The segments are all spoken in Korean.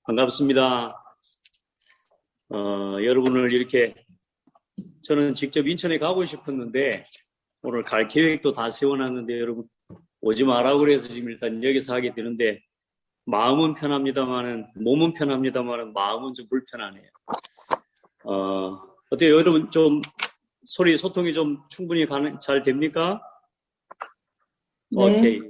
반갑습니다. 여러분을 이렇게 저는 직접 인천에 가고 싶었는데 오늘 갈 계획도 다 세워놨는데 여러분 오지 마라고 그래서 지금 일단 여기서 하게 되는데 마음은 편합니다만은 몸은 편합니다만은 마음은 좀 불편하네요. 어때요? 여러분 좀 소통이 좀 충분히 잘 됩니까? 네. 오케이.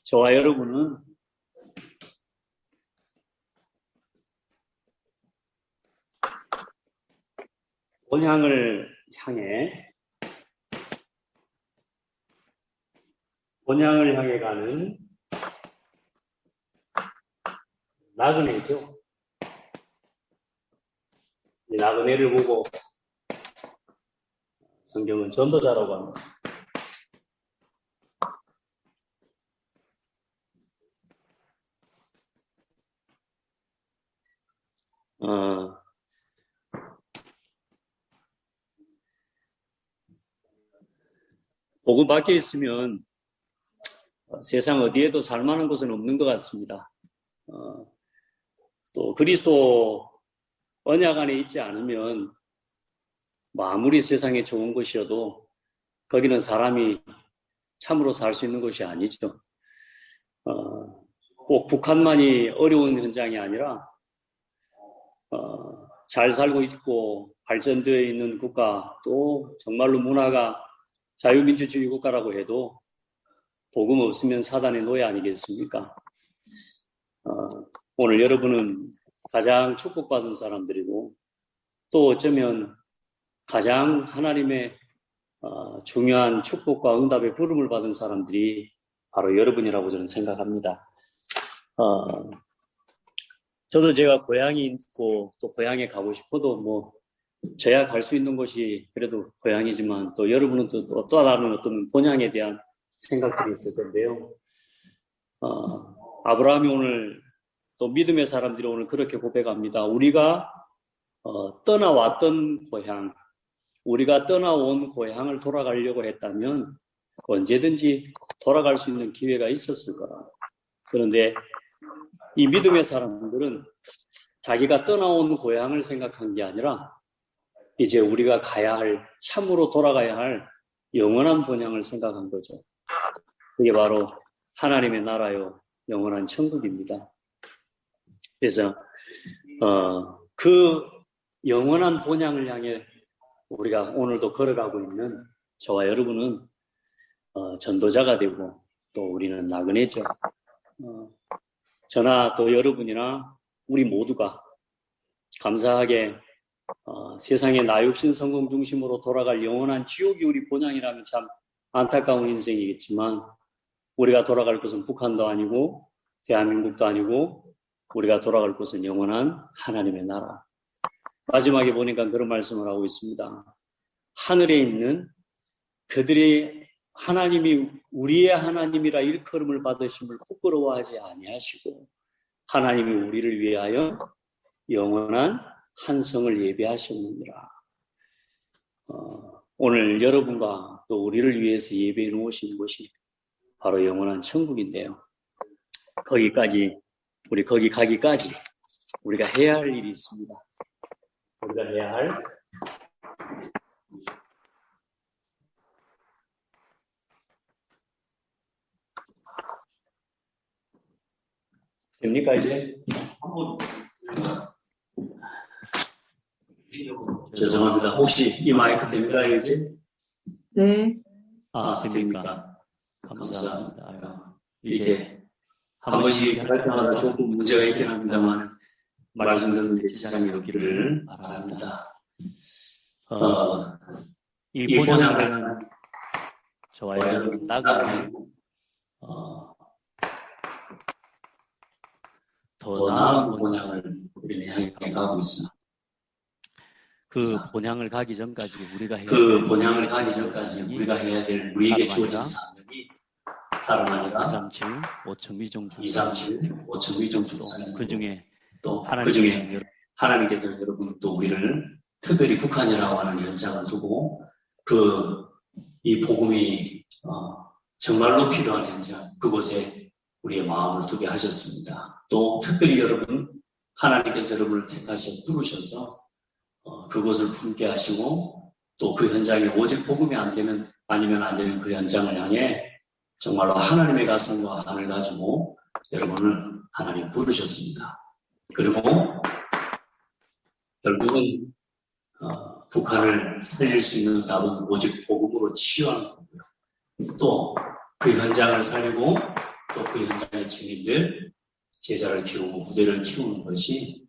저와 여러분은 본향을 향해 가는 나그네죠. 이 나그네를 보고 성경은 전도자라고 합니다. 복음 밖에 있으면 세상 어디에도 살만한 곳은 없는 것 같습니다. 또 그리스도 언약 안에 있지 않으면 아무리 세상에 좋은 곳이어도 거기는 사람이 참으로 살 수 있는 곳이 아니죠. 꼭 북한만이 어려운 현장이 아니라 잘 살고 있고 발전되어 있는 국가 또 정말로 문화가 자유민주주의 국가라고 해도 복음 없으면 사단의 노예 아니겠습니까? 오늘 여러분은 가장 축복받은 사람들이고 또 어쩌면 가장 하나님의 중요한 축복과 응답의 부름을 받은 사람들이 바로 여러분이라고 저는 생각합니다. 저도 제가 고향이 있고 또 고향에 가고 싶어도 저야 갈 수 있는 곳이 그래도 고향이지만 또 여러분은 또 다른 어떤 본향에 대한 생각들이 있을 건데요. 아브라함이 오늘 또 믿음의 사람들이 오늘 그렇게 고백합니다. 우리가 떠나왔던 고향, 우리가 떠나온 고향을 돌아가려고 했다면 언제든지 돌아갈 수 있는 기회가 있었을 거라. 그런데 이 믿음의 사람들은 자기가 떠나온 고향을 생각한 게 아니라 이제 우리가 가야 할, 참으로 돌아가야 할 영원한 본향을 생각한 거죠. 그게 바로 하나님의 나라요, 영원한 천국입니다. 그래서 그 영원한 본향을 향해 우리가 오늘도 걸어가고 있는 저와 여러분은 전도자가 되고 또 우리는 나그네죠. 저나 또 여러분이나 우리 모두가 감사하게 세상의 나 육신 성공 중심으로 돌아갈 영원한 지옥이 우리 본향이라면 참 안타까운 인생이겠지만 우리가 돌아갈 곳은 북한도 아니고 대한민국도 아니고 우리가 돌아갈 곳은 영원한 하나님의 나라. 마지막에 보니까 그런 말씀을 하고 있습니다. 하늘에 있는 그들이 하나님이 우리의 하나님이라 일컬음을 받으심을 부끄러워하지 아니하시고 하나님이 우리를 위하여 영원한 한 성을 예배하셨느니라. 오늘 여러분과 또 우리를 위해서 예배해 놓으신 곳이 바로 영원한 천국인데요. 거기 가기까지 우리가 해야 할 일이 있습니다. 우리가 해야 할 됩니까 이제? 죄송합니다. 혹시 이 마이크 됩니까 이제? 네. 됩니까? 감사합니다. 이게 한 번씩 할 때마다 조금 문제가 있긴 합니다만 말씀 듣는데 지장이 없기를 바랍니다. 이 본향은 저와 여러분 나그네 더 나은 본향을 우리는 향해 가고 있습니다. 그 본향을 가기 전까지 우리가 해야 될 우리에게 주어진 사명이 다름 아니라 237 오청미종 중사 그 중에 하나님께서 여러분 또 우리를 특별히 북한이라고 하는 현장을 두고 이 복음이 정말로 필요한 현장, 그곳에 우리의 마음을 두게 하셨습니다. 또 특별히 하나님께서 여러분을 택하셔 부르셔서 그곳을 품게 하시고 또 그 현장에 오직 복음이 아니면 안 되는 그 현장을 향해 정말로 하나님의 가슴과 한을 가지고 여러분을 하나님 부르셨습니다. 그리고 결국은 북한을 살릴 수 있는 답은 오직 복음으로 치유하는 거고요. 또 그 현장을 살리고 또 그 현장의 증인들, 제자를 키우고 후대를 키우는 것이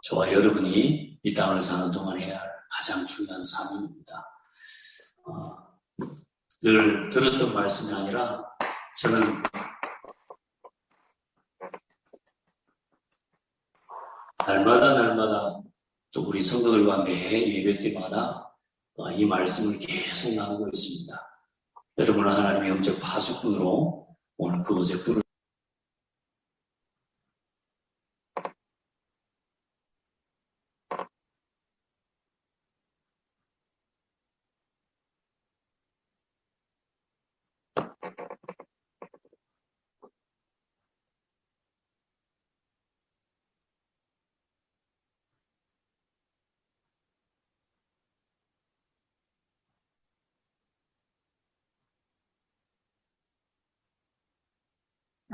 저와 여러분이 이 땅을 사는 동안 해야 할 가장 중요한 사명입니다. 늘 들었던 말씀이 아니라 저는 날마다 또 우리 성도들과 매 예배 때마다 이 말씀을 계속 나누고 있습니다. 여러분은 하나님의 영적 파수꾼으로 오늘 그곳에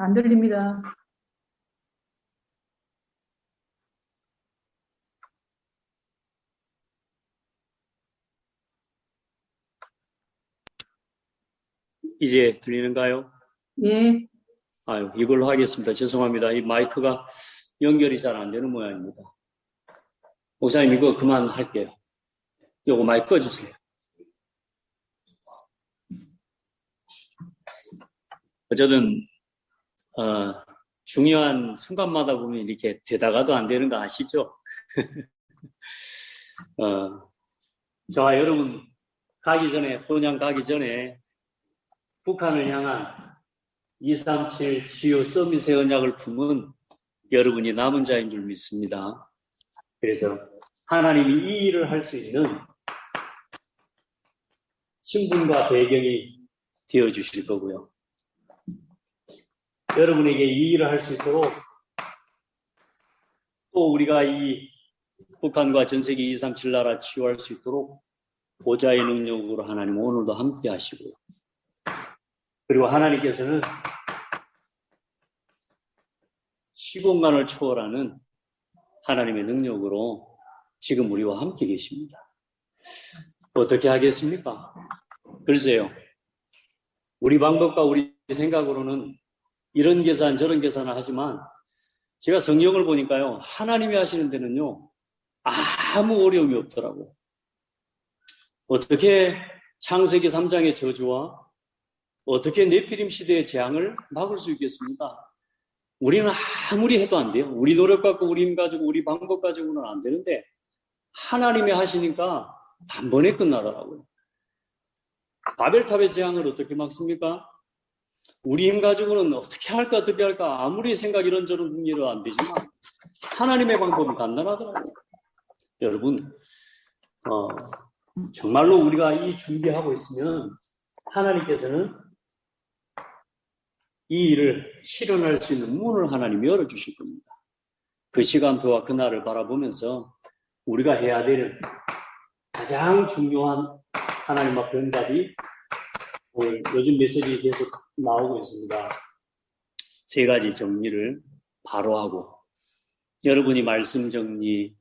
안 들립니다. 이제 들리는가요? 예. 아유, 이걸로 하겠습니다. 죄송합니다. 이 마이크가 연결이 잘 안 되는 모양입니다. 목사님, 이거 그만할게요. 요거 마이크 꺼주세요. 어쨌든 중요한 순간마다 보면 이렇게 되다가도 안 되는 거 아시죠? 저와 여러분 본향 가기 전에 북한을 향한 237 치유 서밋의 언약을 품은 여러분이 남은 자인 줄 믿습니다. 그래서 하나님이 이 일을 할 수 있는 신분과 배경이 되어주실 거고요. 여러분에게 이 일을 할 수 있도록 또 우리가 이 북한과 전세계 237 나라 치유할 수 있도록 보좌의 능력으로 하나님 오늘도 함께 하시고요. 그리고 하나님께서는 시공간을 초월하는 하나님의 능력으로 지금 우리와 함께 계십니다. 어떻게 하겠습니까? 글쎄요. 우리 방법과 우리 생각으로는 이런 계산 저런 계산을 하지만 제가 성경을 보니까요. 하나님이 하시는 데는요. 아무 어려움이 없더라고요. 어떻게 창세기 3장의 저주와 어떻게 네피림 시대의 재앙을 막을 수 있겠습니까? 우리는 아무리 해도 안 돼요. 우리 노력 갖고 우리 힘 가지고 우리 방법 가지고는 안 되는데 하나님이 하시니까 단번에 끝나더라고요. 바벨탑의 재앙을 어떻게 막습니까? 우리 힘 가지고는 어떻게 할까 아무리 생각 이런저런 궁리로 안 되지만 하나님의 방법은 간단하더라고요. 여러분 정말로 우리가 이 준비하고 있으면 하나님께서는 이 일을 실현할 수 있는 문을 하나님이 열어주실 겁니다. 그 시간표와 그날을 바라보면서 우리가 해야 되는 가장 중요한 하나님 앞에 응답이 오늘 요즘 메시지 계속 나오고 있습니다. 3가지 정리를 바로 하고 여러분이 말씀 정리,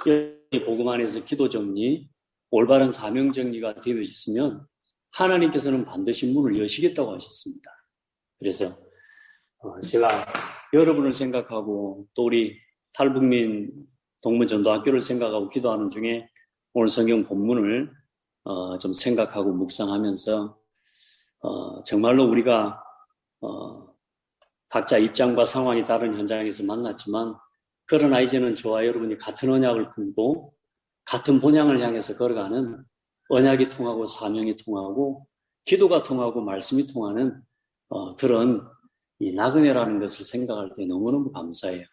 여러분이 복음 안에서 기도 정리, 올바른 사명 정리가 되어 있으면 하나님께서는 반드시 문을 여시겠다고 하셨습니다. 그래서 제가 여러분을 생각하고 또 우리 탈북민 동문전도학교를 생각하고 기도하는 중에 오늘 성경 본문을 좀 생각하고 묵상하면서 정말로 우리가 각자 입장과 상황이 다른 현장에서 만났지만 그러나 이제는 저와 여러분이 같은 언약을 품고 같은 본향을 향해서 걸어가는 언약이 통하고 사명이 통하고 기도가 통하고 말씀이 통하는 그런 이 나그네라는 것을 생각할 때 너무너무 감사해요.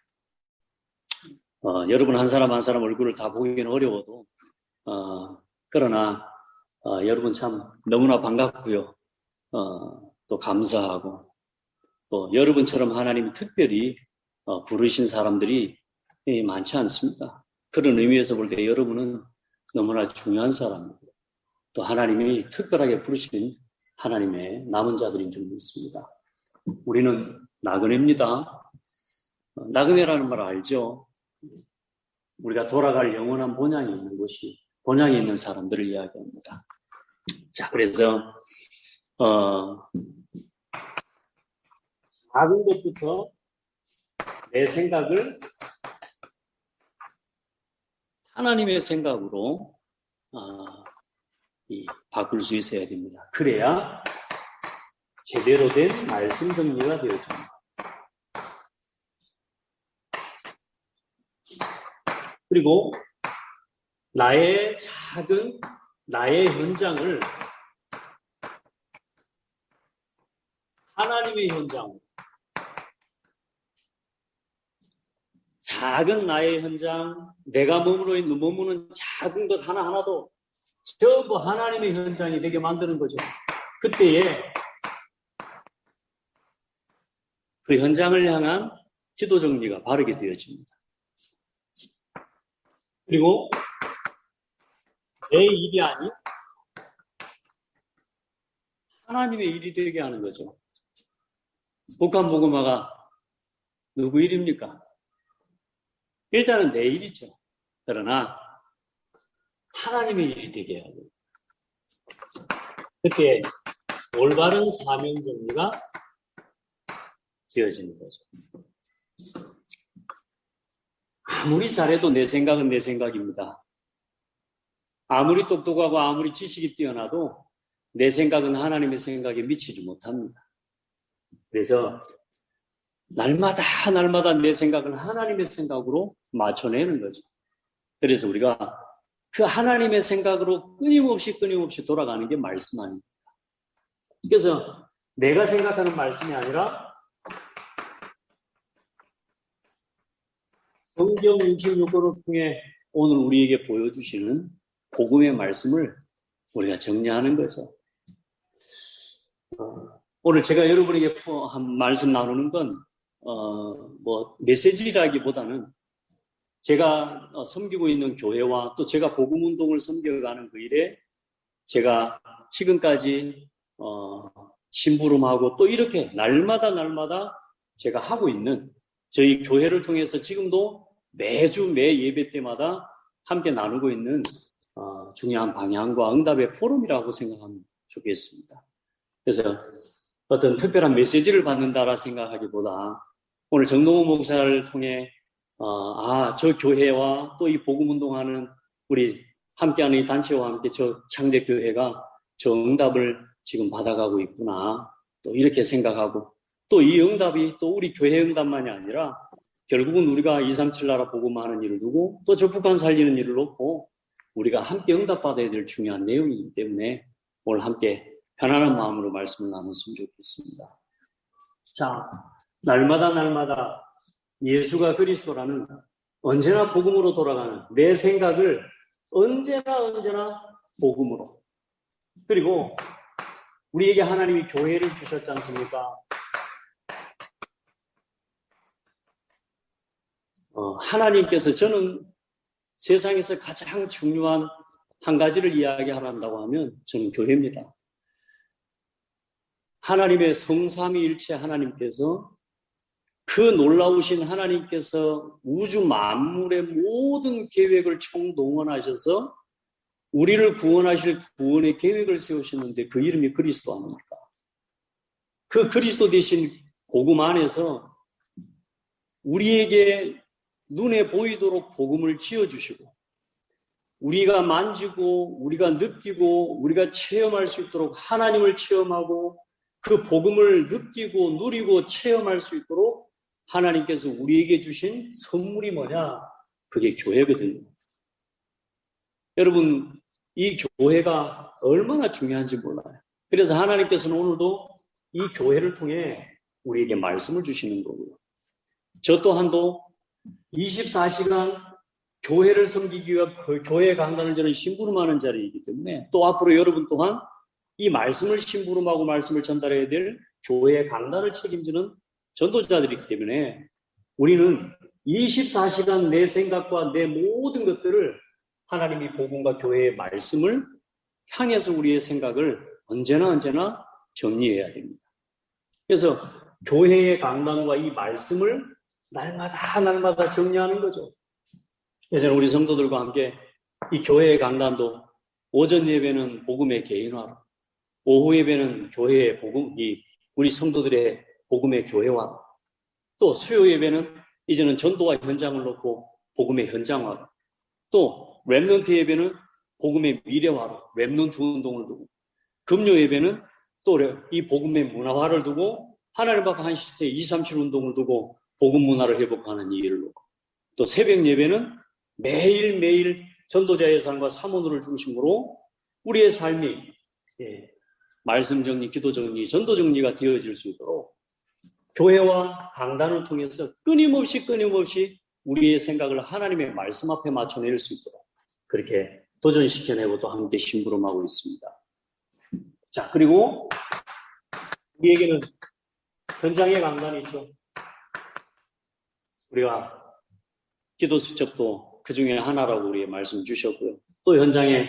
여러분 한 사람 한 사람 얼굴을 다 보기는 어려워도 그러나 여러분 참 너무나 반갑고요. 또 감사하고 또 여러분처럼 하나님이 특별히 부르신 사람들이 많지 않습니다. 그런 의미에서 볼 때 여러분은 너무나 중요한 사람이고 또 하나님이 특별하게 부르신 하나님의 남은 자들인 줄 믿습니다. 우리는 나그네입니다. 나그네라는 말 알죠? 우리가 돌아갈 영원한 본향이 있는 곳이, 본향이 있는 사람들을 이야기합니다. 자, 그래서 작은 것부터 내 생각을 하나님의 생각으로 바꿀 수 있어야 됩니다. 그래야 제대로 된 말씀 정리가 되어집니다. 그리고 나의 작은 나의 현장을 하나님의 현장, 작은 나의 현장, 내가 머무는 작은 것 하나하나도 전부 하나님의 현장이 되게 만드는 거죠. 그때에 그 현장을 향한 기도 정리가 바르게 되어집니다. 그리고 내 일이 아닌 하나님의 일이 되게 하는 거죠. 북한 복음화가 누구 일입니까? 일단은 내 일이죠. 그러나 하나님의 일이 되게 해야 돼요. 그때 올바른 사명 정리가 되어지는 거죠. 아무리 잘해도 내 생각은 내 생각입니다. 아무리 똑똑하고 아무리 지식이 뛰어나도 내 생각은 하나님의 생각에 미치지 못합니다. 그래서 날마다 내 생각을 하나님의 생각으로 맞춰내는 거죠. 그래서 우리가 그 하나님의 생각으로 끊임없이 돌아가는 게 말씀 아닙니까? 그래서 내가 생각하는 말씀이 아니라 성경 66권을 통해 오늘 우리에게 보여주시는 복음의 말씀을 우리가 정리하는 거죠. 오늘 제가 여러분에게 한 말씀 나누는 건 메시지라기보다는 제가 섬기고 있는 교회와 또 제가 복음운동을 섬겨가는 그 일에 제가 지금까지 심부름하고 또 이렇게 날마다 제가 하고 있는 저희 교회를 통해서 지금도 매주 매 예배 때마다 함께 나누고 있는 중요한 방향과 응답의 포럼이라고 생각하면 좋겠습니다. 그래서 어떤 특별한 메시지를 받는다라 생각하기보다 오늘 정동호 목사를 통해 저 교회와 또 이 복음운동하는 우리 함께하는 이 단체와 함께 저 창대교회가 저 응답을 지금 받아가고 있구나 또 이렇게 생각하고 또 이 응답이 또 우리 교회 응답만이 아니라 결국은 우리가 237 나라 복음하는 일을 두고 또 저 북한 살리는 일을 놓고 우리가 함께 응답받아야 될 중요한 내용이기 때문에 오늘 함께 편안한 마음으로 말씀을 나눴으면 좋겠습니다. 자, 날마다 예수가 그리스도라는 언제나 복음으로 돌아가는 내 생각을 언제나 복음으로 그리고 우리에게 하나님이 교회를 주셨지 않습니까? 하나님께서 저는 세상에서 가장 중요한 한 가지를 이야기하란다고 하면 저는 교회입니다. 하나님의 성삼위일체 하나님께서 그 놀라우신 하나님께서 우주 만물의 모든 계획을 총동원하셔서 우리를 구원하실 구원의 계획을 세우셨는데 그 이름이 그리스도 아닙니까? 그 그리스도 대신 복음 안에서 우리에게 눈에 보이도록 복음을 지어주시고 우리가 만지고 우리가 느끼고 우리가 체험할 수 있도록 하나님을 체험하고 그 복음을 느끼고 누리고 체험할 수 있도록 하나님께서 우리에게 주신 선물이 뭐냐? 그게 교회거든요. 여러분, 이 교회가 얼마나 중요한지 몰라요. 그래서 하나님께서는 오늘도 이 교회를 통해 우리에게 말씀을 주시는 거고요. 저 또한도 24시간 교회를 섬기기 위한 그 교회 강단을 저는 심부름하는 자리이기 때문에 또 앞으로 여러분 또한 이 말씀을 심부름하고 말씀을 전달해야 될 교회 강단을 책임지는 전도자들이기 때문에 우리는 24시간 내 생각과 내 모든 것들을 하나님이 복음과 교회의 말씀을 향해서 우리의 생각을 언제나 정리해야 됩니다. 그래서 교회의 강단과 이 말씀을 날마다 정리하는 거죠. 그래서 우리 성도들과 함께 이 교회의 강단도 오전 예배는 복음의 개인화로, 오후 예배는 교회의 복음, 우리 성도들의 복음의 교회화로, 또 수요 예배는 이제는 전도와 현장을 놓고 복음의 현장화로, 또 렘넌트 예배는 복음의 미래화로 렘넌트 운동을 두고, 금요 예배는 또 이 복음의 문화화를 두고 하나님 앞에 한 시대 237 운동을 두고 복음 문화를 회복하는 이 일을 놓고, 또 새벽 예배는 매일매일 전도자의 삶과 사모노를 중심으로 우리의 삶이 말씀 정리, 기도 정리, 전도 정리가 되어질 수 있도록 교회와 강단을 통해서 끊임없이 우리의 생각을 하나님의 말씀 앞에 맞춰낼 수 있도록 그렇게 도전시켜내고 또 함께 심부름하고 있습니다. 자, 그리고 우리에게는 현장의 강단이 있죠. 우리가 기도 수첩도 그 중에 하나라고 우리의 말씀 주셨고요. 또 현장의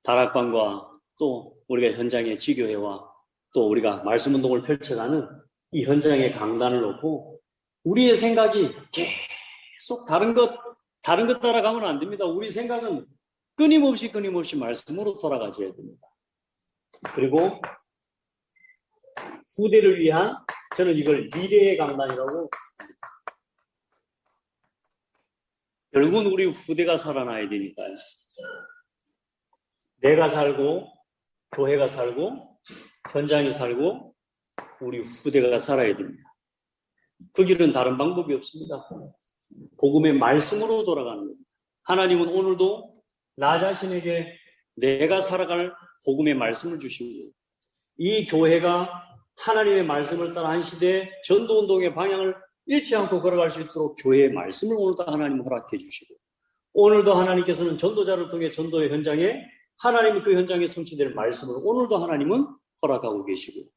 다락방과 또 우리가 현장의 지교회와 또 우리가 말씀 운동을 펼쳐가는 이 현장의 강단을 놓고 우리의 생각이 계속 다른 것 따라가면 안 됩니다. 우리 생각은 끊임없이 말씀으로 돌아가줘야 됩니다. 그리고 후대를 위한, 저는 이걸 미래의 강단이라고, 결국은 우리 후대가 살아나야 되니까요. 내가 살고 교회가 살고 현장이 살고 우리 후대가 살아야 됩니다. 그 길은 다른 방법이 없습니다. 복음의 말씀으로 돌아가는 겁니다. 하나님은 오늘도 나 자신에게 내가 살아갈 복음의 말씀을 주시고, 이 교회가 하나님의 말씀을 따라 한 시대의 전도운동의 방향을 잃지 않고 걸어갈 수 있도록 교회의 말씀을 오늘도 하나님 허락해 주시고, 오늘도 하나님께서는 전도자를 통해 전도의 현장에 하나님이 그 현장에 성취될 말씀을 오늘도 하나님은 허락하고 계시고,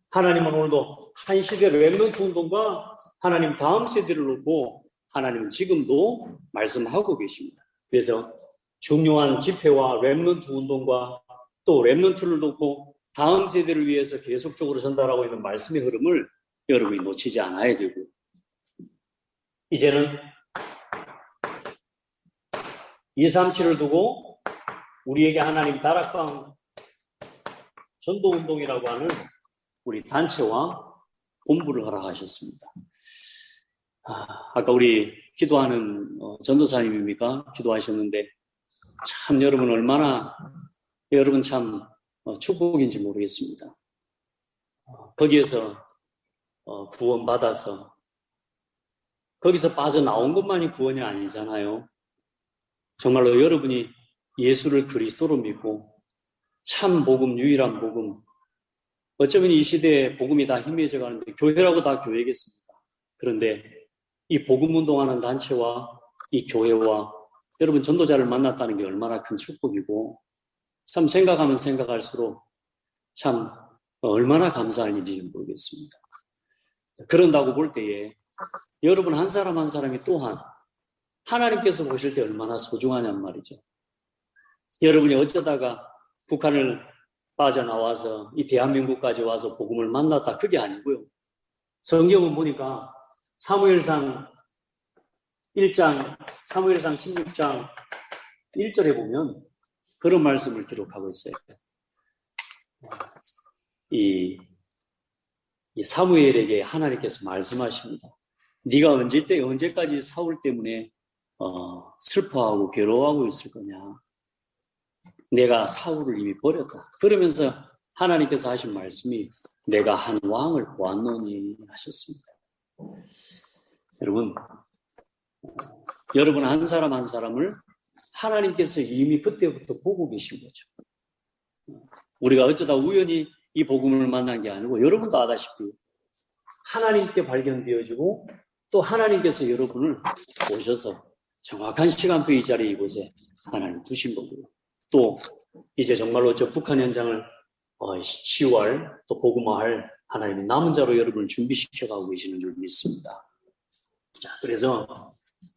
하나님은 오늘도 한 시대 렘넌트 운동과 하나님 다음 세대를 놓고 하나님은 지금도 말씀하고 계십니다. 그래서 중요한 집회와 렘넌트 운동과 또 렘넌트를 놓고 다음 세대를 위해서 계속적으로 전달하고 있는 말씀의 흐름을 여러분이 놓치지 않아야 되고, 이제는 237을 두고 우리에게 하나님 다락방 전도운동이라고 하는 우리 단체와 본부를 허락하셨습니다. 아까 우리 기도하는 전도사님입니까? 기도하셨는데 참 여러분 얼마나 여러분 참 축복인지 모르겠습니다. 거기에서 구원받아서 거기서 빠져나온 것만이 구원이 아니잖아요. 정말로 여러분이 예수를 그리스도로 믿고 참 복음, 유일한 복음, 어쩌면 이 시대에 복음이 다 희미해져 가는데 교회라고 다 교회겠습니까? 그런데 이 복음 운동하는 단체와 이 교회와 여러분 전도자를 만났다는 게 얼마나 큰 축복이고, 참 생각하면 생각할수록 참 얼마나 감사한 일인지 모르겠습니다. 그런다고 볼 때에 여러분 한 사람 한 사람이 또한 하나님께서 보실 때 얼마나 소중하냔 말이죠. 여러분이 어쩌다가 북한을 빠져나와서 이 대한민국까지 와서 복음을 만났다, 그게 아니고요. 성경은 보니까 사무엘상 16장 1절에 보면 그런 말씀을 기록하고 있어요. 이 사무엘에게 하나님께서 말씀하십니다. 네가 언제까지 사울 때문에 슬퍼하고 괴로워하고 있을 거냐? 내가 사울을 이미 버렸다. 그러면서 하나님께서 하신 말씀이 내가 한 왕을 보았노니 하셨습니다. 여러분 한 사람 한 사람을 하나님께서 이미 그때부터 보고 계신 거죠. 우리가 어쩌다 우연히 이 복음을 만난 게 아니고 여러분도 아다시피 하나님께 발견되어지고 또 하나님께서 여러분을 오셔서 정확한 시간표 이 자리 이곳에 하나님 두신 거고요. 또 이제 정말로 저 북한 현장을 10월 또 복음화할 하나님의 남은 자로 여러분을 준비시켜가고 계시는 줄 믿습니다. 자, 그래서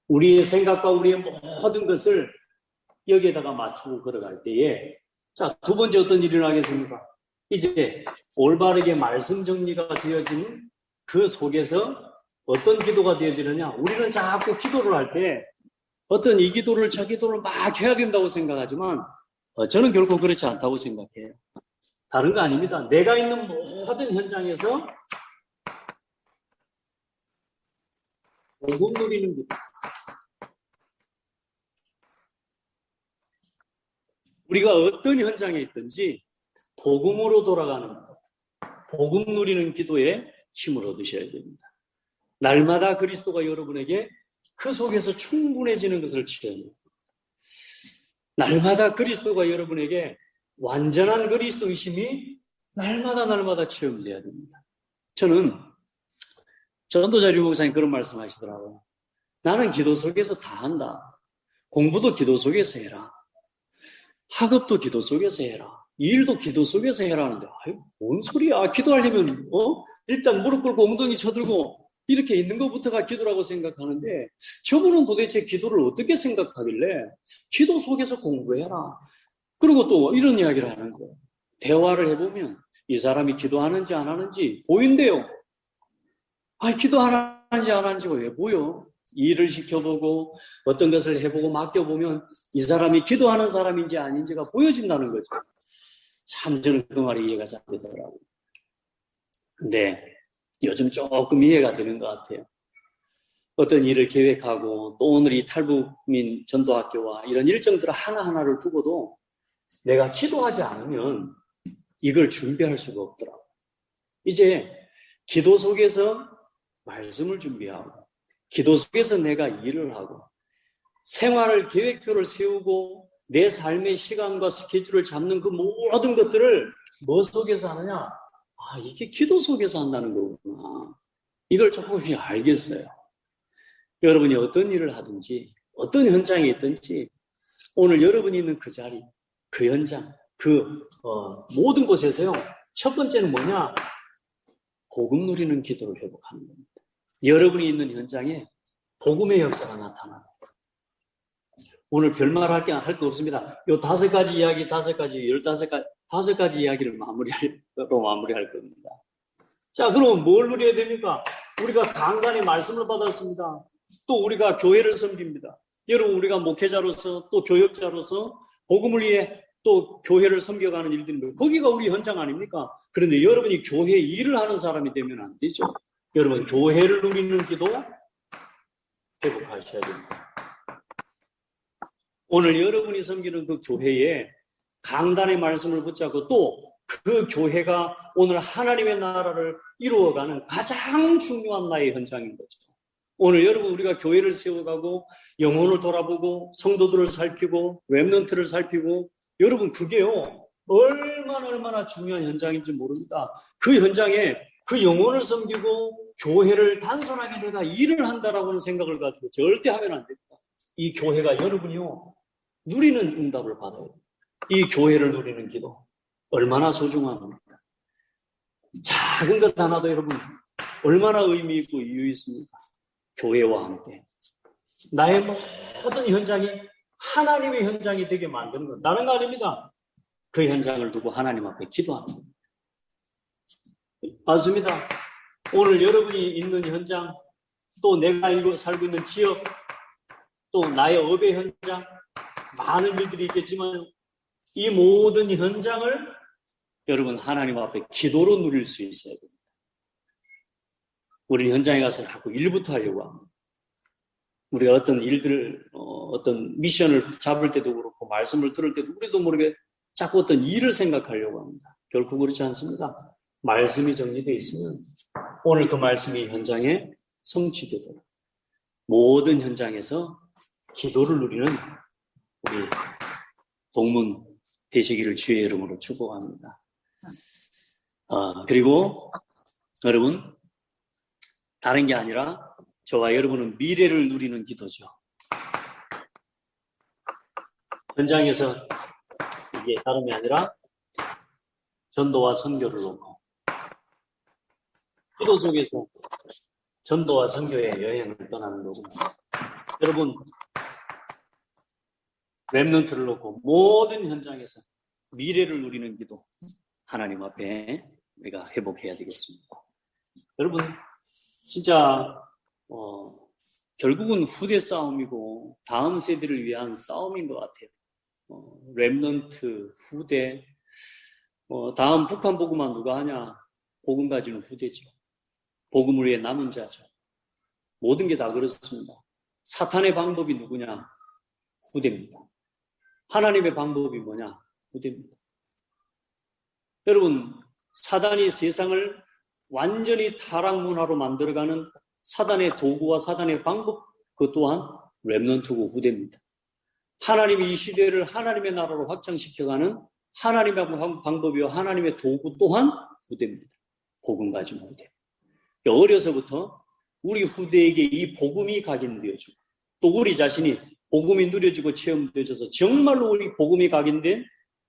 우리의 생각과 우리의 모든 것을 여기에다가 맞추고 걸어갈 때에 자, 두 번째 어떤 일이 일어나겠습니까? 이제 올바르게 말씀 정리가 되어지는 그 속에서 어떤 기도가 되어지느냐? 우리는 자꾸 기도를 할 때 어떤 이 기도를 저 기도를 막 해야 된다고 생각하지만 저는 결코 그렇지 않다고 생각해요. 다른 거 아닙니다. 내가 있는 모든 현장에서 복음 누리는 기도. 우리가 어떤 현장에 있든지 복음으로 돌아가는 것, 복음 누리는 기도에 힘을 얻으셔야 됩니다. 날마다 그리스도가 여러분에게 그 속에서 충분해지는 것을 체험해요. 날마다 그리스도가 여러분에게 완전한 그리스도이심이 날마다 체험돼야 됩니다. 저는 전도자 류 목사님 그런 말씀 하시더라고요. 나는 기도 속에서 다 한다. 공부도 기도 속에서 해라. 학업도 기도 속에서 해라. 일도 기도 속에서 해라 하는데 아유, 뭔 소리야. 기도하려면 일단 무릎 꿇고 엉덩이 쳐들고 이렇게 있는 것부터가 기도라고 생각하는데 저분은 도대체 기도를 어떻게 생각하길래 기도 속에서 공부해라. 그리고 또 이런 이야기를 하는 거예요. 대화를 해보면 이 사람이 기도하는지 안 하는지 보인대요. 기도하는지 안 하는지가 왜 보여? 일을 시켜보고 어떤 것을 해보고 맡겨보면 이 사람이 기도하는 사람인지 아닌지가 보여진다는 거죠. 참 저는 그 말이 이해가 잘 되더라고요. 근데 요즘 조금 이해가 되는 것 같아요. 어떤 일을 계획하고 또 오늘 이 탈북민 전도학교와 이런 일정들 하나하나를 두고도 내가 기도하지 않으면 이걸 준비할 수가 없더라고요. 이제 기도 속에서 말씀을 준비하고 기도 속에서 내가 일을 하고 생활을 계획표를 세우고 내 삶의 시간과 스케줄을 잡는 그 모든 것들을 뭐 속에서 하느냐? 이게 기도 속에서 한다는 거구나. 이걸 조금씩 알겠어요. 여러분이 어떤 일을 하든지 어떤 현장에 있든지 오늘 여러분이 있는 그 자리, 그 현장, 모든 곳에서요. 첫 번째는 뭐냐? 복음 누리는 기도를 회복하는 겁니다. 여러분이 있는 현장에 복음의 역사가 나타납니다. 오늘 별말 할 거 없습니다. 요 5가지 이야기, 5가지, 15가지, 5가지 이야기를 마무리할 겁니다. 자, 그럼 뭘 누려야 됩니까? 우리가 간간히 말씀을 받았습니다. 또 우리가 교회를 섬깁니다. 여러분, 우리가 목회자로서 또 교역자로서 복음을 위해 또 교회를 섬겨가는 일들입니다. 거기가 우리 현장 아닙니까? 그런데 여러분이 교회 일을 하는 사람이 되면 안 되죠. 여러분, 교회를 누리는 기도 회복하셔야 됩니다. 오늘 여러분이 섬기는 그 교회에 강단의 말씀을 붙잡고 또 그 교회가 오늘 하나님의 나라를 이루어가는 가장 중요한 나의 현장인 거죠. 오늘 여러분 우리가 교회를 세워가고 영혼을 돌아보고 성도들을 살피고 렘넌트를 살피고 여러분 그게요 얼마나 중요한 현장인지 모릅니다. 그 현장에 그 영혼을 섬기고 교회를 단순하게 내가 일을 한다라고는 생각을 가지고 절대 하면 안 됩니다. 이 교회가 여러분이요 누리는 응답을 받아야 돼요. 이 교회를 누리는 기도 얼마나 소중합니까? 작은 것 하나도 여러분 얼마나 의미 있고 이유 있습니까? 교회와 함께 나의 모든 현장이 하나님의 현장이 되게 만드는 건 다른 거 아닙니다. 그 현장을 두고 하나님 앞에 기도하는 겁니다. 맞습니다. 오늘 여러분이 있는 현장 또 내가 살고 있는 지역 또 나의 업의 현장 많은 일들이 있겠지만 이 모든 현장을 여러분 하나님 앞에 기도로 누릴 수 있어야 됩니다. 우리는 현장에 가서 자꾸 일부터 하려고 합니다. 우리가 어떤 일들을 어떤 미션을 잡을 때도 그렇고 말씀을 들을 때도 우리도 모르게 자꾸 어떤 일을 생각하려고 합니다. 결코 그렇지 않습니다. 말씀이 정리되어 있으면 오늘 그 말씀이 현장에 성취되도록 모든 현장에서 기도를 누리는 우리 동문 되시기를 주의 이름으로 축복합니다. 그리고 여러분 다른 게 아니라 저와 여러분은 미래를 누리는 기도죠. 현장에서 이게 다름이 아니라 전도와 선교를 놓고 기도 속에서 전도와 선교의 여행을 떠나는 거고, 여러분 렘넌트를 놓고 모든 현장에서 미래를 누리는 기도 하나님 앞에 우리가 회복해야 되겠습니다. 여러분 진짜 결국은 후대 싸움이고 다음 세대를 위한 싸움인 것 같아요. 렘넌트, 후대, 다음 북한 복음만 누가 하냐? 복음 가지는 후대죠. 복음을 위해 남은 자죠. 모든 게 다 그렇습니다. 사탄의 방법이 누구냐? 후대입니다. 하나님의 방법이 뭐냐? 후대입니다. 여러분, 사단이 세상을 완전히 타락문화로 만들어가는 사단의 도구와 사단의 방법, 그것 또한 렘넌트고 후대입니다. 하나님이 이 시대를 하나님의 나라로 확장시켜가는 하나님의 방법이요 하나님의 도구 또한 후대입니다. 복음 가진 후대. 어려서부터 우리 후대에게 이 복음이 각인되어지고 또 우리 자신이 복음이 누려지고 체험되어져서 정말로 우리 복음이 각인된,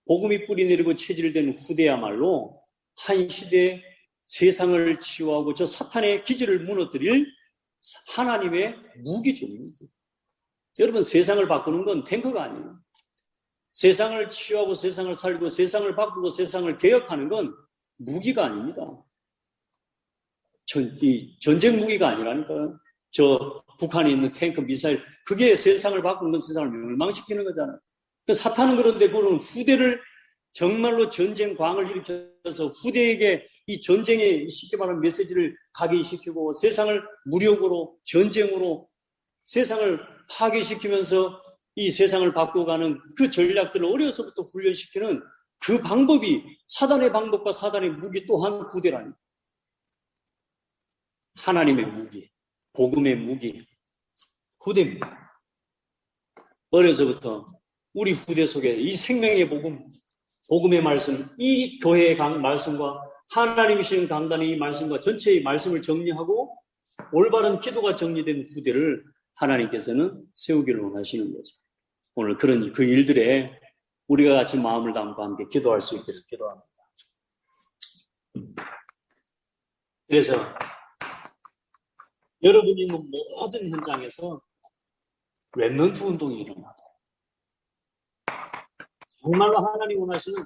복음이 뿌리내리고 체질된 후대야말로 한 시대에 세상을 치유하고 저 사탄의 기질을 무너뜨릴 하나님의 무기죠. 여러분, 세상을 바꾸는 건 탱크가 아니에요. 세상을 치유하고 세상을 살리고 세상을 바꾸고 세상을 개혁하는 건 무기가 아닙니다. 이 전쟁 무기가 아니라니까요. 저 북한에 있는 탱크, 미사일, 그게 세상을 바꾸는 건 세상을 멸망시키는 거잖아요. 사탄은 그런데 그런 후대를 정말로 전쟁 광을 일으켜서 후대에게 이 전쟁의 쉽게 말하는 메시지를 각인시키고 세상을 무력으로 전쟁으로 세상을 파괴시키면서 이 세상을 바꿔가는 그 전략들을 어려서부터 훈련시키는 그 방법이 사단의 방법과 사단의 무기 또한 후대라니. 하나님의 무기, 복음의 무기, 후대입니다. 어려서부터 우리 후대 속에 이 생명의 복음, 복음의 말씀, 이 교회의 말씀과 하나님이신 강단의 이 말씀과 전체의 말씀을 정리하고 올바른 기도가 정리된 후대를 하나님께서는 세우기를 원하시는 거죠. 오늘 그런 그 일들에 우리가 같이 마음을 담고 함께 기도할 수 있게 기도합니다. 그래서 여러분이 있는 모든 현장에서 렘넌트 운동이 일어나고 정말로 하나님 원하시는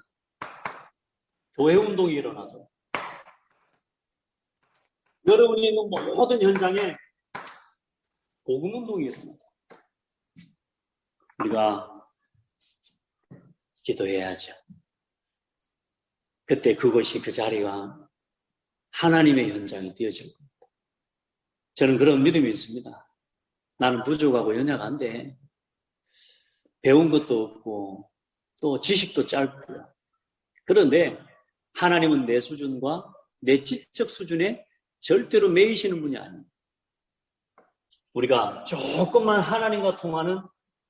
교회 운동이 일어나도 여러분이 있는 모든 현장에 복음 운동이 일어나도 우리가 기도해야죠. 그때 그곳이 그 자리가 하나님의 현장이 되어질 겁니다. 저는 그런 믿음이 있습니다. 나는 부족하고 연약한데 배운 것도 없고 또 지식도 짧고요. 그런데 하나님은 내 수준과 내 지적 수준에 절대로 매이시는 분이 아닙니다. 우리가 조금만 하나님과 통하는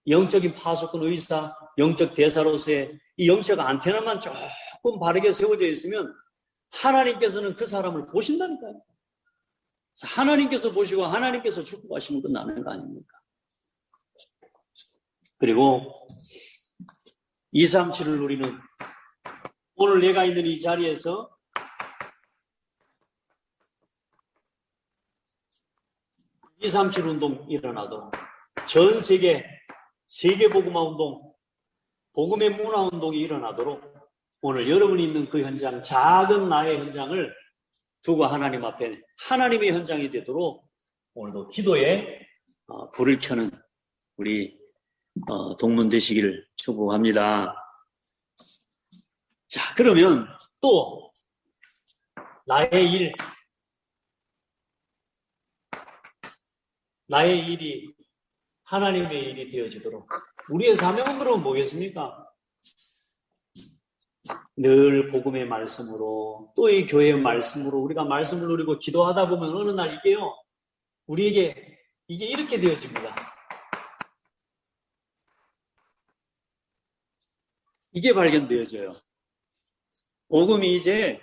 영적인 파수꾼 의사, 영적 대사로서의 이 영적 안테나만 조금 바르게 세워져 있으면 하나님께서는 그 사람을 보신다니까요. 하나님께서 보시고 하나님께서 축복하시면 끝나는 거 아닙니까? 그리고 237을 누리는 오늘 내가 있는 이 자리에서 (237) 운동 일어나도 전 세계 세계복음화 운동, 복음의 문화 운동이 일어나도록 오늘 여러분이 있는 그 현장, 작은 나의 현장을 두고 하나님 앞에 하나님의 현장이 되도록 오늘도 기도에 불을 켜는 우리 동문 되시기를 축복합니다. 자, 그러면 또 나의 일, 나의 일이 하나님의 일이 되어지도록 우리의 사명은 그러면 뭐겠습니까? 늘 복음의 말씀으로 또 이 교회의 말씀으로 우리가 말씀을 누리고 기도하다 보면 어느 날 이게요, 우리에게 이게 이렇게 되어집니다. 이게 발견되어져요. 복음이 이제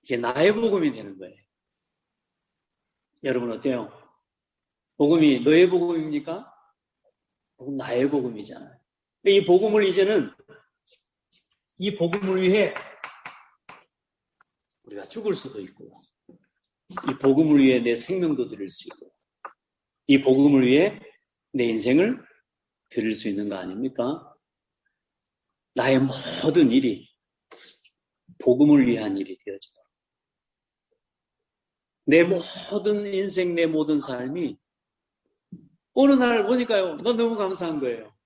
이게 나의 복음이 되는 거예요. 여러분 어때요? 복음이 너의 복음입니까? 복음 나의 복음이잖아요. 이 복음을 이제는 이 복음을 위해 우리가 죽을 수도 있고, 이 복음을 위해 내 생명도 드릴 수 있고, 이 복음을 위해 내 인생을 드릴 수 있는 거 아닙니까? 나의 모든 일이 복음을 위한 일이 되어지도록. 내 모든 인생, 내 모든 삶이 어느 날 보니까요, 너무 감사한 거예요.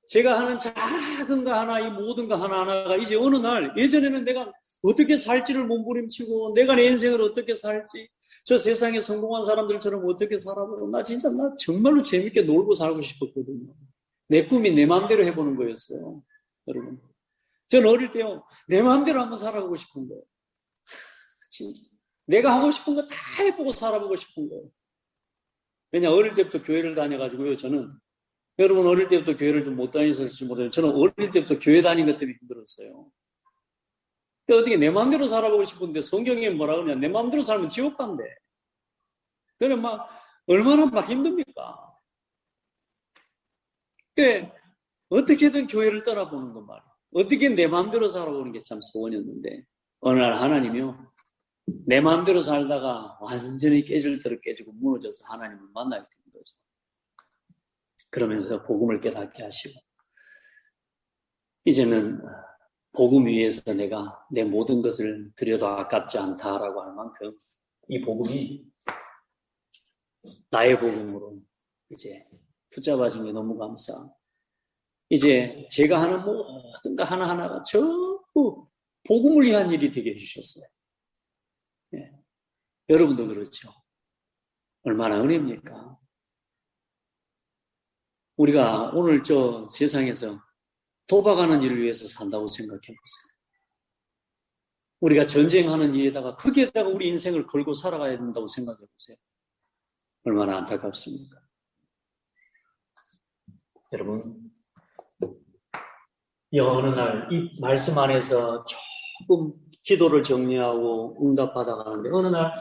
제가 하는 작은 거 하나, 이 모든 거 하나하나가 이제 어느 날, 예전에는 내가 어떻게 살지를 몸부림치고, 내가 내 인생을 어떻게 살지, 저 세상에 성공한 사람들처럼 어떻게 살아보고, 나 정말로 재밌게 놀고 살고 싶었거든요. 내 꿈이 내 마음대로 해보는 거였어요. 여러분. 전 어릴 때요, 내 마음대로 한번 살아보고 싶은 거예요. 진짜. 내가 하고 싶은 거 다 해보고 살아보고 싶은 거예요. 왜냐, 어릴 때부터 교회를 다녀가지고요, 저는. 여러분, 어릴 때부터 교회를 좀 못 다니셨을지 모르겠어요. 저는 어릴 때부터 교회 다닌 것 때문에 힘들었어요. 어떻게 내 마음대로 살아보고 싶은데 성경에 뭐라 그러냐, 내 마음대로 살면 지옥 간대. 그러면 얼마나 힘듭니까? 어떻게든 교회를 떠나보는 것 말이에요. 어떻게 내 마음대로 살아보는 게 참 소원이었는데, 어느 날 하나님이요, 내 마음대로 살다가 완전히 깨질 대로 깨지고 무너져서 하나님을 만나게 된 거죠. 그러면서 복음을 깨닫게 하시고, 이제는 복음 위에서 내가 내 모든 것을 드려도 아깝지 않다라고 할 만큼 이 복음이 나의 복음으로 이제 붙잡아진 게 너무 감사하고, 이제 제가 하는 모든 거 하나하나가 전부 복음을 위한 일이 되게 해주셨어요. 예. 여러분도 그렇죠. 얼마나 은혜입니까? 우리가 오늘 저 세상에서 도박하는 일을 위해서 산다고 생각해 보세요. 우리가 전쟁하는 일에다가 거기에다가 우리 인생을 걸고 살아가야 된다고 생각해 보세요. 얼마나 안타깝습니까? 여러분, 어느 날 이 말씀 안에서 조금 기도를 정리하고 응답받아가는데, 어느 날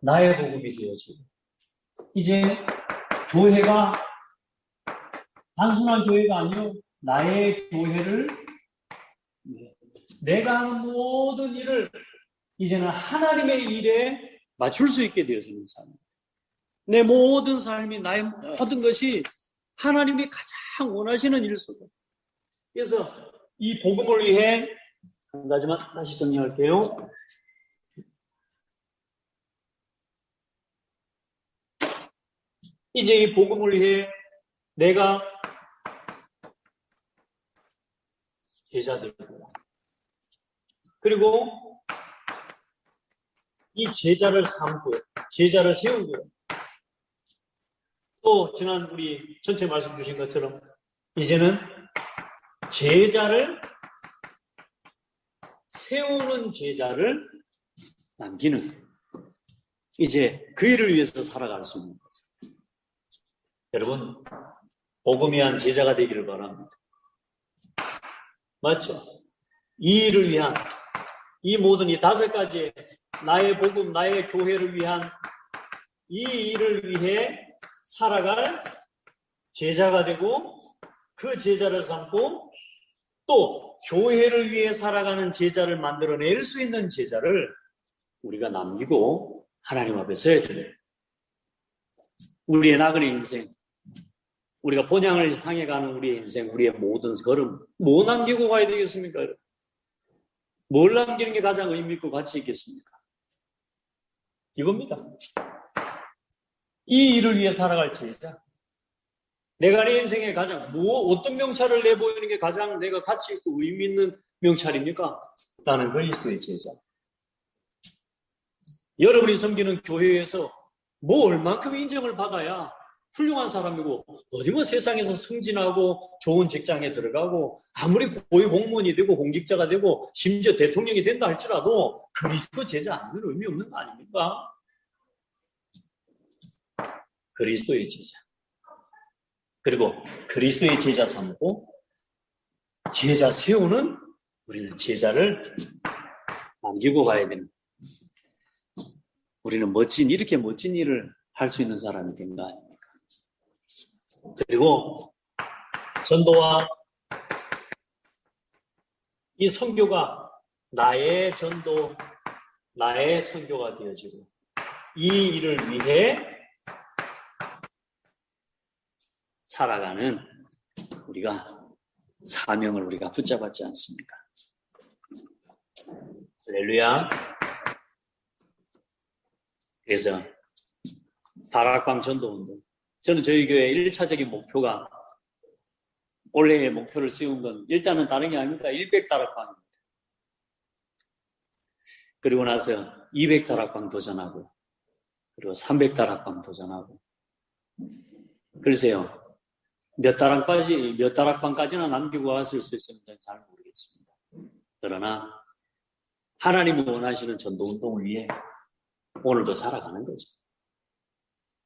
나의 복음이 되어지고, 이제 교회가 단순한 교회가 아니요, 나의 교회를, 내가 하는 모든 일을 이제는 하나님의 일에 맞출 수 있게 되어지는 삶. 내 모든 삶이, 나의 모든 것이 하나님이 가장 원하시는 일 속에. 그래서 이 복음을 위해 한 가지만 다시 정리할게요. 이제 이 복음을 위해 내가 제자들, 그리고 이 제자를 삼고, 제자를 세우고, 또 지난 우리 전체 말씀 주신 것처럼 이제는 제자를 세우는, 제자를 남기는, 이제 그 일을 위해서 살아갈 수 있는 거죠. 여러분, 복음 위한 제자가 되기를 바랍니다. 맞죠? 이 일을 위한, 이 모든 이 5가지의 나의 복음, 나의 교회를 위한 이 일을 위해 살아갈 제자가 되고, 그 제자를 삼고, 또 교회를 위해 살아가는 제자를 만들어낼 수 있는 제자를 우리가 남기고 하나님 앞에 서야 돼요. 우리의 나그네 인생, 우리가 본향을 향해 가는 우리의 인생, 우리의 모든 걸음, 뭐 남기고 가야 되겠습니까? 뭘 남기는 게 가장 의미 있고 가치 있겠습니까? 이겁니다. 이 일을 위해 살아갈 제자. 내가 내 인생에 가장 어떤 명찰을 내보이는 게 가장 내가 가치 있고 의미 있는 명찰입니까? 나는 그리스도의 제자. 여러분이 섬기는 교회에서 얼만큼 인정을 받아야 훌륭한 사람이고, 어디 세상에서 승진하고 좋은 직장에 들어가고, 아무리 고위 공무원이 되고 공직자가 되고 심지어 대통령이 된다 할지라도 그리스도 제자 아니면 의미 없는 거 아닙니까? 그리스도의 제자. 그리고 그리스도의 제자 삼고 제자 세우는, 우리는 제자를 남기고 가야 됩니다. 우리는 이렇게 멋진 일을 할 수 있는 사람이 된 거 아닙니까? 그리고 전도와 이 선교가 나의 전도, 나의 선교가 되어지고 이 일을 위해 살아가는 우리가 사명을 우리가 붙잡았지 않습니까? 할렐루야. 그래서 다락방 전도운동. 저는 저희 교회 1차적인 목표가 올해의 목표를 세운 건 일단은 다른 게 아닙니다. 100다락방입니다. 그리고 나서 200다락방 도전하고 그리고 300다락방 도전하고 글쎄요. 몇 다락방까지나 남기고 왔을지는 잘 모르겠습니다. 그러나 하나님이 원하시는 전도운동을 위해 오늘도 살아가는 거죠.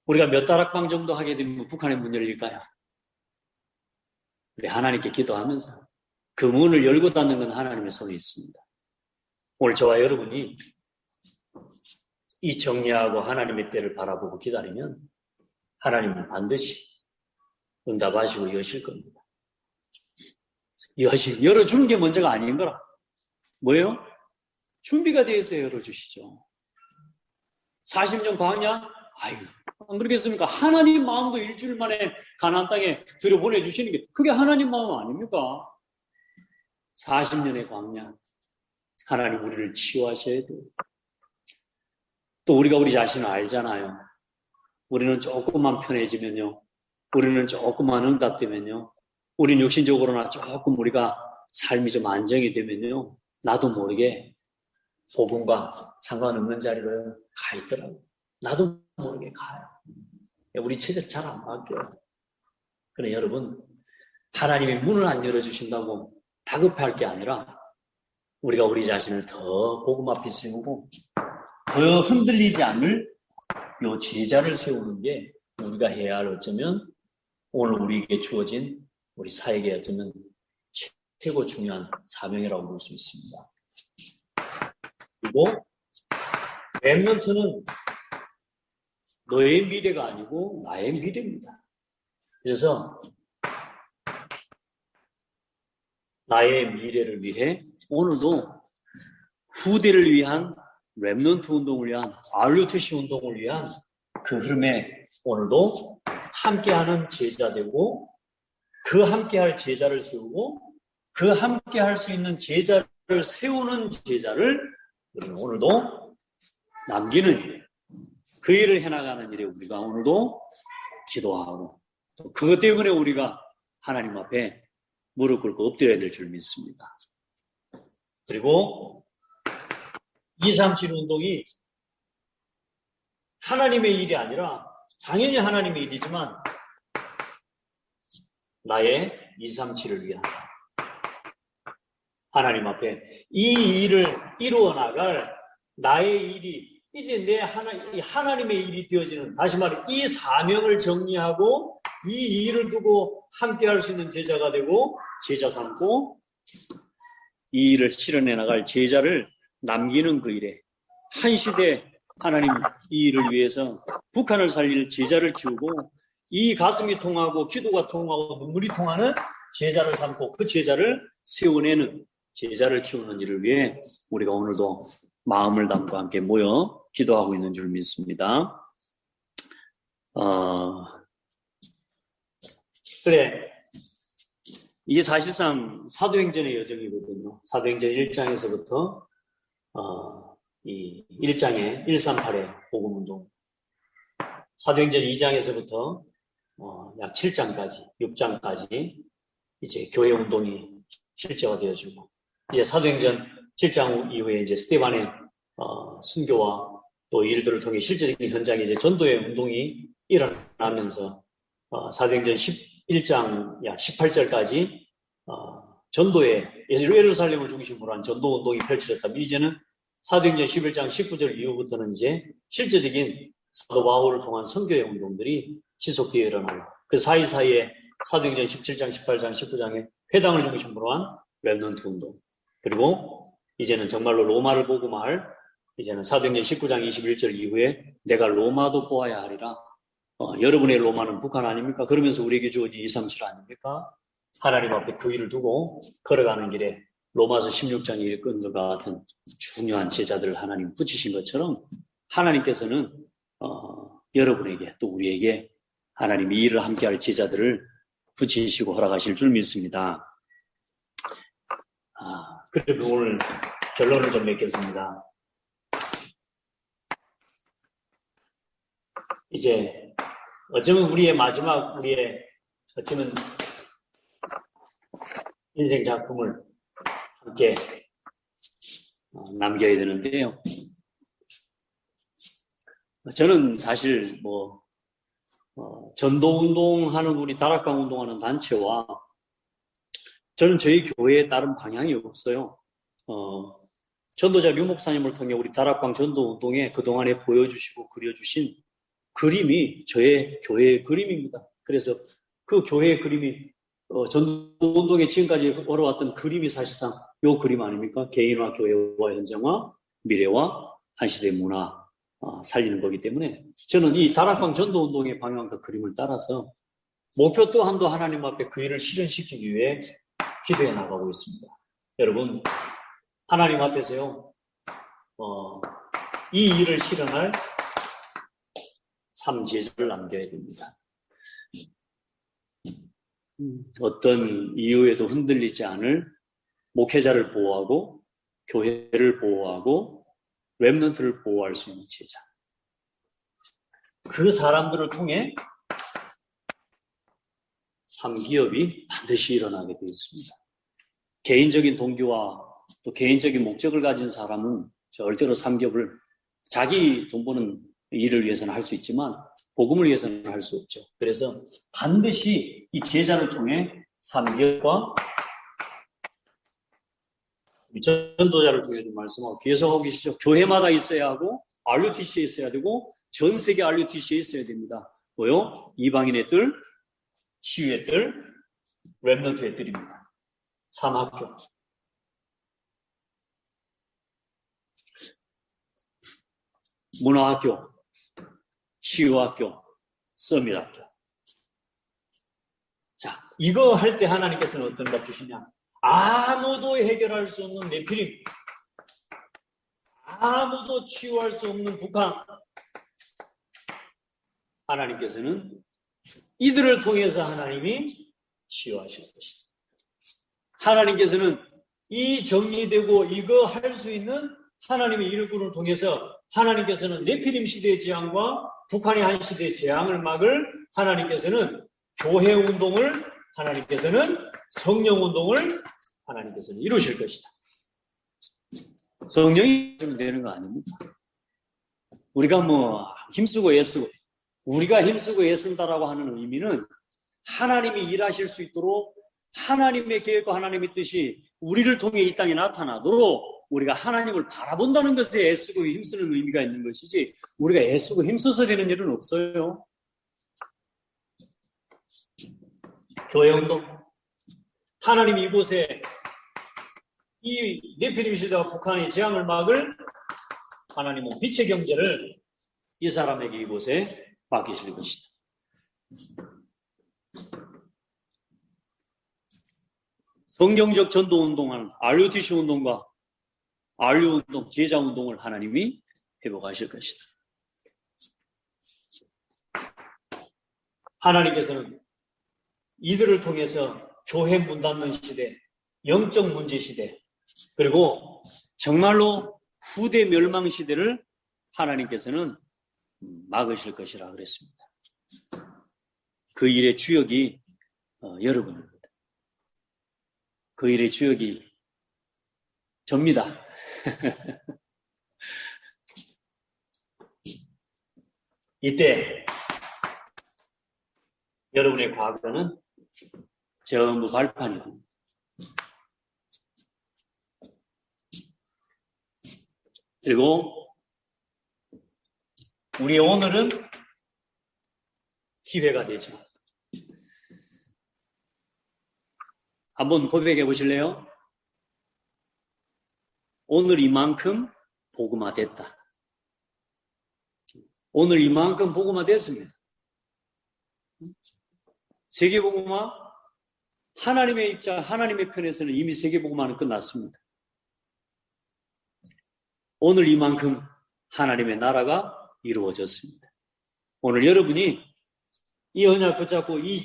우리가 몇 다락방 정도 하게 되면 북한의 문 열릴까요? 우리 하나님께 기도하면서 그 문을 열고 닫는 건 하나님의 손에 있습니다. 오늘 저와 여러분이 이 정리하고 하나님의 때를 바라보고 기다리면 하나님은 반드시 응답하시고 여실 겁니다. 열어주는 게 먼저가 아닌 거라. 뭐예요? 준비가 되어 있어야 열어주시죠. 40년 광야? 아유, 안 그러겠습니까? 하나님 마음도 일주일 만에 가나안 땅에 들여보내주시는 게 그게 하나님 마음 아닙니까? 40년의 광야. 하나님 우리를 치유하셔야 돼요. 또 우리가 우리 자신을 알잖아요. 우리는 조금만 편해지면요. 우리는 조금만 응답되면요. 우리는 육신적으로나 조금 우리가 삶이 좀 안정이 되면요. 나도 모르게 복음과 상관없는 자리로 가 있더라고요. 나도 모르게 가요. 우리 체질 잘 안 바뀌어요. 그래 여러분, 하나님이 문을 안 열어주신다고 다급해할 게 아니라 우리가 우리 자신을 더 복음 앞에 세우고 더 흔들리지 않을 요 제자를 세우는 게 우리가 해야 할 어쩌면 오늘 우리에게 주어진 우리 사역에 어쩌면 최고 중요한 사명이라고 볼 수 있습니다. 그리고 렘넌트는 너의 미래가 아니고 나의 미래입니다. 그래서 나의 미래를 위해 오늘도 후대를 위한 렘넌트 운동을 위한 RUTC 운동을 위한 그 흐름에 오늘도 함께하는 제자 되고 그 함께할 제자를 세우고 그 함께할 수 있는 제자를 세우는 제자를 오늘도 남기는 일, 그 일을 해나가는 일에 우리가 오늘도 기도하고 그것 때문에 우리가 하나님 앞에 무릎 꿇고 엎드려야 될 줄 믿습니다. 그리고 237 운동이 하나님의 일이 아니라 당연히 하나님의 일이지만 나의 237을 위한 하나님 앞에 이 일을 이루어 나갈 나의 일이 이제 내 하나님의 일이 되어지는, 다시 말해 이 사명을 정리하고 이 일을 두고 함께 할 수 있는 제자가 되고 제자 삼고 이 일을 실현해 나갈 제자를 남기는 그 일에 한 시대 하나님 이 일을 위해서 북한을 살릴 제자를 키우고 이 가슴이 통하고 기도가 통하고 눈물이 통하는 제자를 삼고 그 제자를 세워내는 제자를 키우는 일을 위해 우리가 오늘도 마음을 담고 함께 모여 기도하고 있는 줄 믿습니다. 그래, 이게 사실상 사도행전의 여정이거든요. 사도행전 1장에서부터 이 1장의 138의 복음운동, 사도행전 2장에서부터 약 7장까지, 6장까지 이제 교회운동이 실제가 되어지고, 이제 사도행전 7장 이후에 이제 스데반의 순교와 또 일들을 통해 실제적인 현장에 이제 전도의 운동이 일어나면서 사도행전 11장 약 18절까지 전도의 예루살렘을 중심으로 한 전도 운동이 펼쳐졌다면 이제는 사도행전 11장 19절 이후부터는 이제 실제적인 사도 바울을 통한 선교의 운동들이 지속되어 일어나고 그 사이사이에 사도행전 17장, 18장, 19장에 회당을 중심으로 한 렘넌트 운동, 그리고 이제는 정말로 로마를 보고 말 이제는 사도행전 19장 21절 이후에 내가 로마도 보아야 하리라. 여러분의 로마는 북한 아닙니까? 그러면서 우리에게 주어진 237 아닙니까? 하나님 앞에 그 일을 두고 걸어가는 길에 로마서 16장에 읽은 것과 같은 중요한 제자들을 하나님 붙이신 것처럼 하나님께서는 여러분에게 또 우리에게 하나님이 이 일을 함께할 제자들을 붙이시고 허락하실 줄 믿습니다. 그리고 오늘 결론을 좀 맺겠습니다. 이제 어쩌면 우리의 마지막 어쩌면 인생 작품을 함께 남겨야 되는데요. 저는 사실 전도운동하는 우리 다락방 운동하는 단체와 저는 저희 교회에 다른 방향이 없어요. 전도자 류 목사님을 통해 우리 다락방 전도운동에 그동안에 보여주시고 그려주신 그림이 저의 교회의 그림입니다. 그래서 그 교회의 그림이 전도운동에 지금까지 걸어왔던 그림이 사실상 이 그림 아닙니까? 개인화, 교회와 현장화, 미래와 한시대의 문화 살리는 거기 때문에 저는 이 다락방 전도운동의 방향과 그림을 따라서 목표 또한도 하나님 앞에 그 일을 실현시키기 위해 기도해 나가고 있습니다. 여러분, 하나님 앞에서요, 이 일을 실현할 삶 제자를 남겨야 됩니다. 어떤 이유에도 흔들리지 않을 목회자를 보호하고 교회를 보호하고 렘넌트를 보호할 수 있는 제자. 그 사람들을 통해 3기업이 반드시 일어나게 되어 있습니다. 개인적인 동기와 또 개인적인 목적을 가진 사람은 절대로 3기업을 자기 돈 버는 일을 위해서는 할 수 있지만 복음을 위해서는 할 수 없죠. 그래서 반드시 이 제자를 통해 3기업과 전도자를 통해 좀 말씀하고 계속하고 계시죠. 교회마다 있어야 하고 RUTC에 있어야 되고 전 세계 RUTC에 있어야 됩니다. 뭐요? 이방인의 뜰, 치유의 뜰, 렘넌트의 뜰입니다. 3학교. 문화학교, 치유학교, 서밋학교. 자, 이거 할 때 하나님께서는 어떤 답 주시냐? 아무도 해결할 수 없는 네피림, 아무도 치유할 수 없는 북한. 하나님께서는 이들을 통해서 하나님이 치유하실 것이다. 하나님께서는 이 정리되고 이거 할 수 있는 하나님의 일꾼을 통해서 하나님께서는 네피림 시대의 재앙과 북한의 한 시대의 재앙을 막을 하나님께서는 교회 운동을 하나님께서는 성령 운동을 하나님께서는 이루실 것이다. 성령이 되는 거 아닙니까? 우리가 힘쓰고 애쓰고 우리가 힘쓰고 애쓴다라고 하는 의미는 하나님이 일하실 수 있도록 하나님의 계획과 하나님의 뜻이 우리를 통해 이 땅에 나타나도록 우리가 하나님을 바라본다는 것에 애쓰고 힘쓰는 의미가 있는 것이지 우리가 애쓰고 힘써서 되는 일은 없어요. 교회운동. 하나님이 이곳에 이 네피림 시대와 북한의 재앙을 막을 하나님은 빛의 경제를 이 사람에게 이곳에 맡기실 것이다. 성경적 전도운동하는 RUTC 운동과 RU운동, 제자운동을 하나님이 회복하실 것이다. 하나님께서는 이들을 통해서 교회 문 닫는 시대, 영적 문제 시대, 그리고 정말로 후대 멸망 시대를 하나님께서는 막으실 것이라 그랬습니다. 그 일의 주역이 여러분입니다. 그 일의 주역이 접니다. 이때 여러분의 과거는 전부 발판이 됩니다. 그리고 우리의 오늘은 기회가 되죠. 한번 고백해 보실래요? 오늘 이만큼 복음화 됐다. 오늘 이만큼 복음화 됐습니다. 세계 복음화, 하나님의 입장, 하나님의 편에서는 이미 세계복음화는 끝났습니다. 오늘 이만큼 하나님의 나라가 이루어졌습니다. 오늘 여러분이 이 언약 붙잡고 이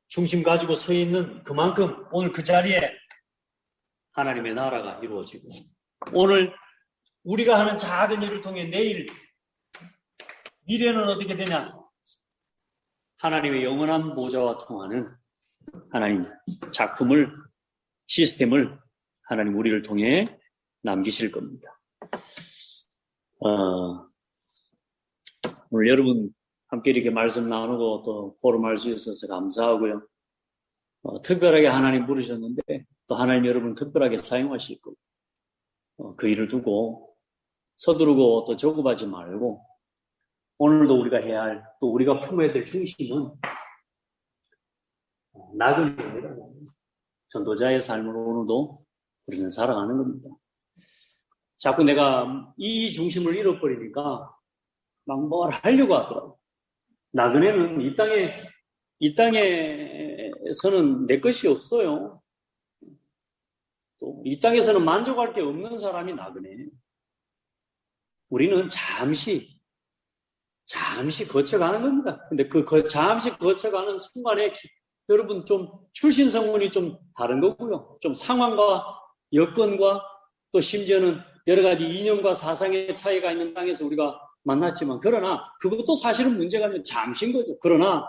중심 가지고 서 있는 그만큼 오늘 그 자리에 하나님의 나라가 이루어지고, 오늘 우리가 하는 작은 일을 통해 내일 미래는 어떻게 되냐? 하나님의 영원한 보좌와 통하는 하나님 작품을, 시스템을 하나님 우리를 통해 남기실 겁니다. 오늘 여러분 함께 이렇게 말씀 나누고 또 포럼할 수 있어서 감사하고요. 특별하게 하나님 부르셨는데 또 하나님 여러분 특별하게 사용하실 거고, 그 일을 두고 서두르고 또 조급하지 말고, 오늘도 우리가 해야 할, 또 우리가 품어야 될 중심은 나그네입니다. 전도자의 삶으로 오늘도 우리는 살아가는 겁니다. 자꾸 내가 이 중심을 잃어버리니까 막 뭘 하려고 하더라고. 나그네는 이 땅에서는 내 것이 없어요. 또 이 땅에서는 만족할 게 없는 사람이 나그네. 우리는 잠시 거쳐가는 겁니다. 근데 잠시 거쳐가는 순간에 여러분 좀 출신 성분이 좀 다른 거고요. 좀 상황과 여건과 또 심지어는 여러 가지 이념과 사상의 차이가 있는 땅에서 우리가 만났지만, 그러나 그것도 사실은 문제가 아니라 잠시인 거죠. 그러나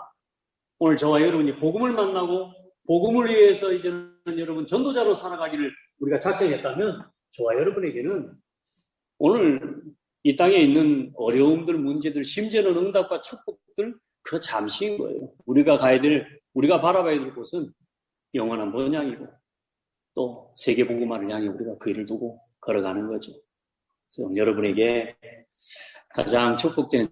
오늘 저와 여러분이 복음을 만나고 복음을 위해서 이제는 여러분 전도자로 살아가기를 우리가 작정했다면, 저와 여러분에게는 오늘 이 땅에 있는 어려움들, 문제들, 심지어는 응답과 축복들, 그 잠시인 거예요. 우리가 바라봐야 될 곳은 영원한 번향이고, 또 세계 복음화를 향해 우리가 그 일을 두고 걸어가는 거죠. 그래서 여러분에게 가장 축복된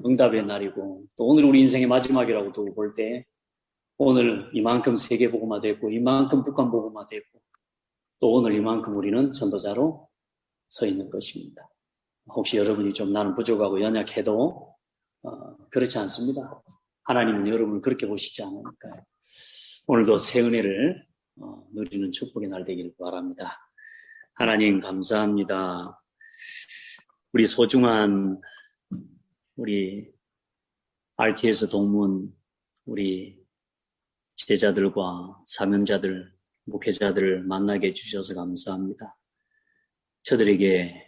응답의 날이고, 또 오늘 우리 인생의 마지막이라고 두고 볼 때, 오늘 이만큼 세계 복음화 됐고, 이만큼 북한 복음화 됐고, 또 오늘 이만큼 우리는 전도자로 서 있는 것입니다. 혹시 여러분이 좀 나는 부족하고 연약해도 그렇지 않습니다. 하나님은 여러분을 그렇게 보시지 않으니까요. 오늘도 새 은혜를 누리는 축복의 날 되기를 바랍니다. 하나님 감사합니다. 우리 소중한 우리 RTS 동문 우리 제자들과 사명자들, 목회자들을 만나게 해주셔서 감사합니다. 저들에게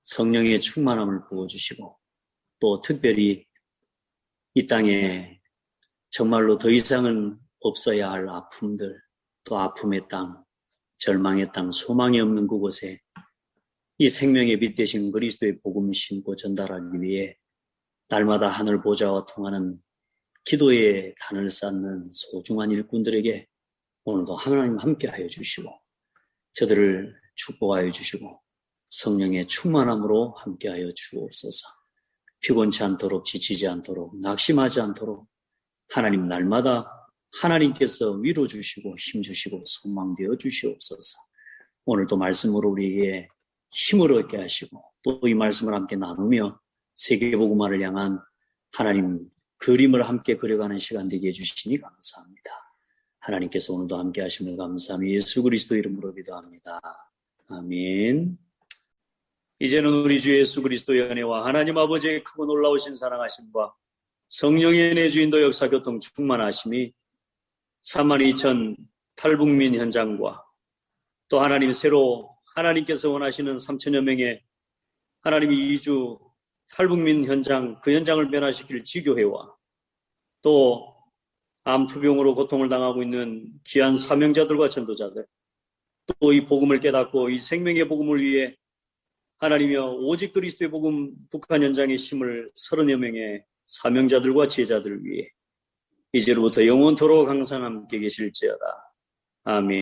성령의 충만함을 부어주시고, 또 특별히 이 땅에 정말로 더 이상은 없어야 할 아픔들, 또 아픔의 땅, 절망의 땅, 소망이 없는 그곳에 이 생명의 빛 되신 그리스도의 복음을 심고 전달하기 위해 날마다 하늘 보좌와 통하는 기도의 단을 쌓는 소중한 일꾼들에게 오늘도 하나님 함께하여 주시고, 저들을 축복하여 주시고 성령의 충만함으로 함께하여 주옵소서. 피곤치 않도록, 지치지 않도록, 낙심하지 않도록 하나님 날마다 하나님께서 위로 주시고 힘 주시고 소망되어 주시옵소서. 오늘도 말씀으로 우리에게 힘을 얻게 하시고, 또 이 말씀을 함께 나누며 세계복음화를 향한 하나님 그림을 함께 그려가는 시간 되게 해주시니 감사합니다. 하나님께서 오늘도 함께 하심을 감사하며 예수 그리스도 이름으로 기도합니다. 아멘. 이제는 우리 주 예수 그리스도의 은혜와 하나님 아버지의 크고 놀라우신 사랑하심과 성령의 내 주인도 역사 교통 충만하심이 32,000 탈북민 현장과 또 하나님 새로 하나님께서 원하시는 3,000여 명의 하나님이 이주 탈북민 현장, 그 현장을 변화시킬 지교회와 또 암투병으로 고통을 당하고 있는 귀한 사명자들과 전도자들, 또 이 복음을 깨닫고 이 생명의 복음을 위해 하나님이여 오직 그리스도의 복음 북한 현장에 심을 30여 명의 사명자들과 제자들을 위해 이제로부터 영원토록 항상 함께 계실지어다. 아멘.